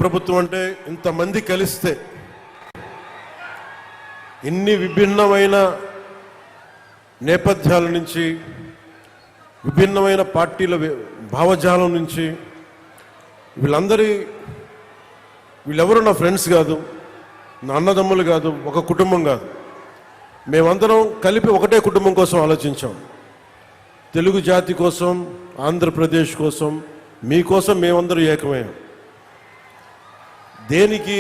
ప్రభుత్వం అంటే ఇంతమంది కలిస్తే ఇన్ని విభిన్నమైన నేపథ్యాల నుంచి విభిన్నమైన పార్టీల భావజాలం నుంచి వీళ్ళెవరు నా ఫ్రెండ్స్ కాదు, నా అన్నదమ్ములు కాదు, ఒక కుటుంబం కాదు. మేమందరం కలిపి ఒకటే కుటుంబం కోసం ఆలోచించాం. తెలుగు జాతి కోసం, ఆంధ్రప్రదేశ్ కోసం, మీకోసం మేమందరం ఏకమయ్యాం. దేనికి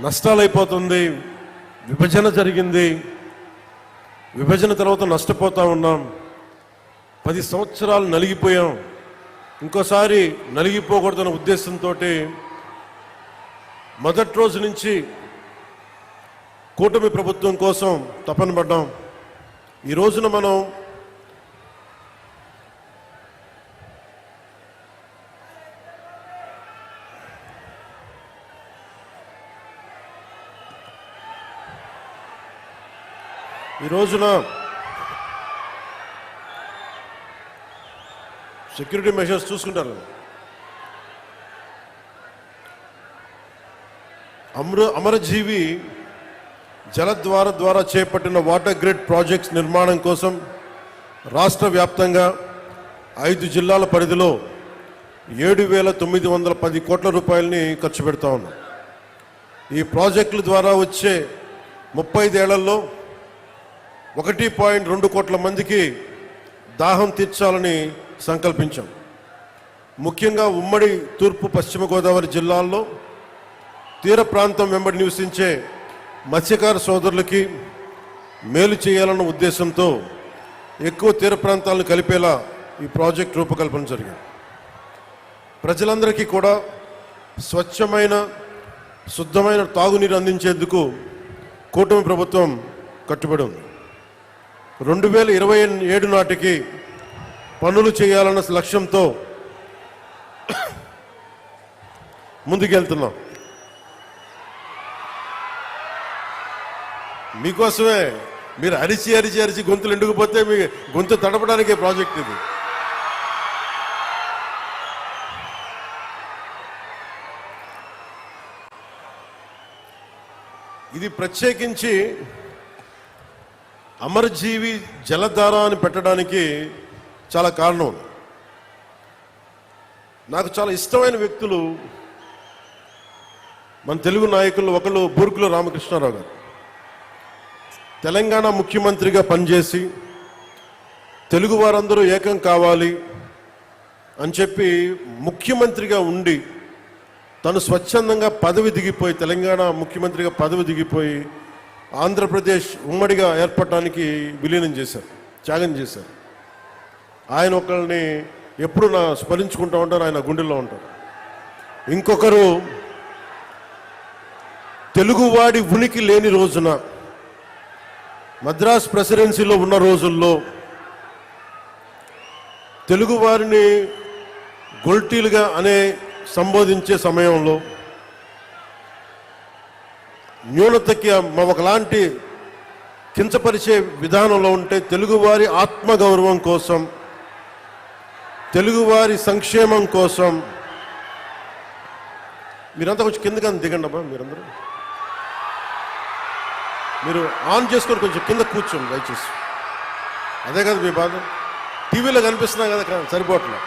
నష్టాలైపోతుంది, విభజన జరిగింది, విభజన తర్వాత నష్టపోతూ ఉన్నాం, 10 సంవత్సరాలు నలిగిపోయాం, ఇంకోసారి నలిగిపోకూడదన్న ఉద్దేశంతో మొదటి రోజు నుంచి కూటమి ప్రభుత్వం కోసం తపన పడ్డాం. ఈ రోజున మనం సెక్యూరిటీ మెషర్స్ చూసుకుంటారు. అమరజీవి జలద్వార ద్వారా చేపట్టిన వాటర్ గ్రిడ్ ప్రాజెక్ట్స్ నిర్మాణం కోసం రాష్ట్ర వ్యాప్తంగా 5 జిల్లాల పరిధిలో 7,910 కోట్ల రూపాయలని ఖర్చు పెడతా ఉన్నాం. ఈ ప్రాజెక్టుల ద్వారా వచ్చే 35 ఏళ్లలో 1.2 కోట్ల మందికి దాహం తీర్చాలని సంకల్పించాం. ముఖ్యంగా ఉమ్మడి తూర్పు పశ్చిమ గోదావరి జిల్లాల్లో తీర ప్రాంతం వెంబడి నివసించే మత్స్యకార సోదరులకి మేలు చేయాలన్న ఉద్దేశంతో ఎక్కువ తీర ప్రాంతాలను కలిపేలా ఈ ప్రాజెక్ట్ రూపకల్పన జరిగింది. ప్రజలందరికీ కూడా స్వచ్ఛమైన శుద్ధమైన తాగునీరు అందించేందుకు కూటమి ప్రభుత్వం కట్టుబడి ఉంది. 2027 నాటికి పనులు చేయాలన్న లక్ష్యంతో ముందుకెళ్తున్నాం. మీకోసమే. మీరు అరిచి గొంతులు ఎండుకుపోతే మీ గొంతు తడపడానికే ప్రాజెక్ట్ ఇది. ఇది ప్రత్యేకించి అమరజీవి జలధార అని పెట్టడానికి చాలా కారణం ఉంది. నాకు చాలా ఇష్టమైన వ్యక్తులు మన తెలుగు నాయకులు. ఒకళ్ళు బూర్గుల రామకృష్ణారావు గారు. తెలంగాణ ముఖ్యమంత్రిగా పనిచేసి తెలుగు వారందరూ ఏకం కావాలి అని చెప్పి ముఖ్యమంత్రిగా ఉండి తను స్వచ్ఛందంగా పదవి దిగిపోయి, తెలంగాణ ముఖ్యమంత్రిగా పదవి దిగిపోయి ఆంధ్రప్రదేశ్ ఉమ్మడిగా ఏర్పడటానికి విలీనం చేశారు, త్యాగం చేశారు. ఆయన ఒకరిని ఎప్పుడు స్మరించుకుంటూ ఉంటారు, ఆయన గుండెల్లో ఉంటారు. ఇంకొకరు తెలుగువాడి ఉనికి లేని రోజున, మద్రాస్ ప్రెసిడెన్సీలో ఉన్న రోజుల్లో తెలుగువారిని గొల్టీలుగా సంబోధించే సమయంలో న్యూనతకి ఒకలాంటి కించపరిచే విధానంలో ఉంటే తెలుగువారి ఆత్మగౌరవం కోసం, తెలుగువారి సంక్షేమం కోసం మీరంతా కొంచెం కిందకి దిగండి అమ్మా. మీరు ఆన్ చేసుకొని కొంచెం కింద కూర్చోండి దయచేసి. అదే కదా మీ బాధ. టీవీలో కనిపిస్తున్నా కదా, సరిపోవట్లే.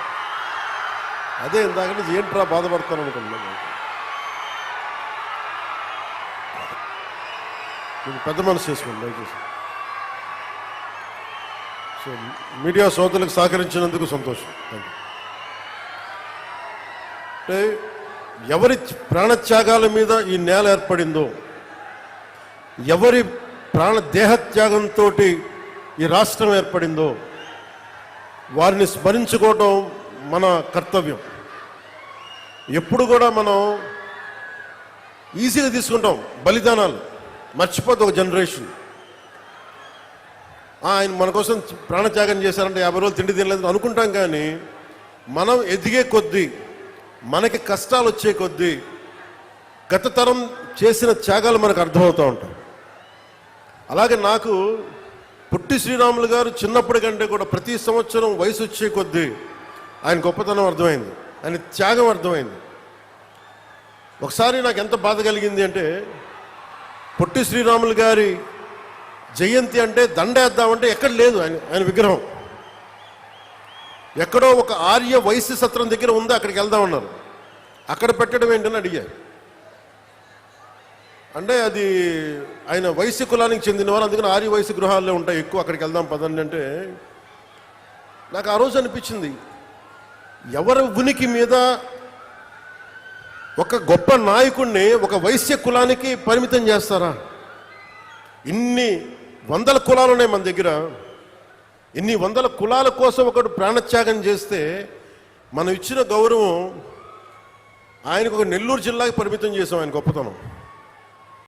అదే ఇందాక నుంచి ఏంట్రా బాధపడతాను అనుకున్నాను. మీరు పెద్ద మనసు చేసుకోండి దయచేసి. సో మీడియా సోదరులకు సహకరించినందుకు సంతోషం. అంటే ఎవరి ప్రాణత్యాగాల మీద ఈ నేల ఏర్పడిందో, ఎవరి దేహత్యాగంతో ఈ రాష్ట్రం ఏర్పడిందో వారిని స్మరించుకోవటం మన కర్తవ్యం. ఎప్పుడు కూడా మనం ఈజీగా తీసుకుంటాం బలిదానాలు, మర్చిపోతే ఒక జనరేషన్ ఆయన మన కోసం ప్రాణత్యాగం చేశారంటే 50 రోజులు తిండి తినలేదు అనుకుంటాం. కానీ మనం ఎదిగే కొద్దీ, మనకి కష్టాలు వచ్చే కొద్దీ గత తరం చేసిన త్యాగాలు మనకు అర్థమవుతూ ఉంటాయి. అలాగే నాకు పొట్టి శ్రీరాములు గారు చిన్నప్పటి కంటే కూడా ప్రతి సంవత్సరం వయసు వచ్చే కొద్దీ ఆయన గొప్పతనం అర్థమైంది, ఆయన త్యాగం అర్థమైంది. ఒకసారి నాకు ఎంత బాధ కలిగింది అంటే, పొట్టి శ్రీరాములు గారి జయంతి అంటే దండేద్దామంటే ఎక్కడ లేదు ఆయన విగ్రహం. ఎక్కడో ఒక ఆర్య వైశ్య సత్రం దగ్గర ఉంది, అక్కడికి వెళ్దామన్నారు. అక్కడ పెట్టడం ఏంటని అడిగారు. అంటే అది ఆయన వైశ్య కులానికి చెందినవారు, అందుకని ఆర్య వైశ్య గృహాల్లో ఉంటాయి ఎక్కువ, అక్కడికి వెళ్దాం పదండి అంటే, నాకు ఆ రోజు అనిపించింది, ఎవరి ఉనికి మీద ఒక గొప్ప నాయకుడిని ఒక వైశ్య కులానికి పరిమితం చేస్తారా? ఇన్ని వందల కులాలు ఉన్నాయి మన దగ్గర. ఇన్ని వందల కులాల కోసం ఒకడు ప్రాణత్యాగం చేస్తే మనం ఇచ్చిన గౌరవం ఆయనకు ఒక నెల్లూరు జిల్లాకి పరిమితం చేసాం ఆయన గొప్పతనం.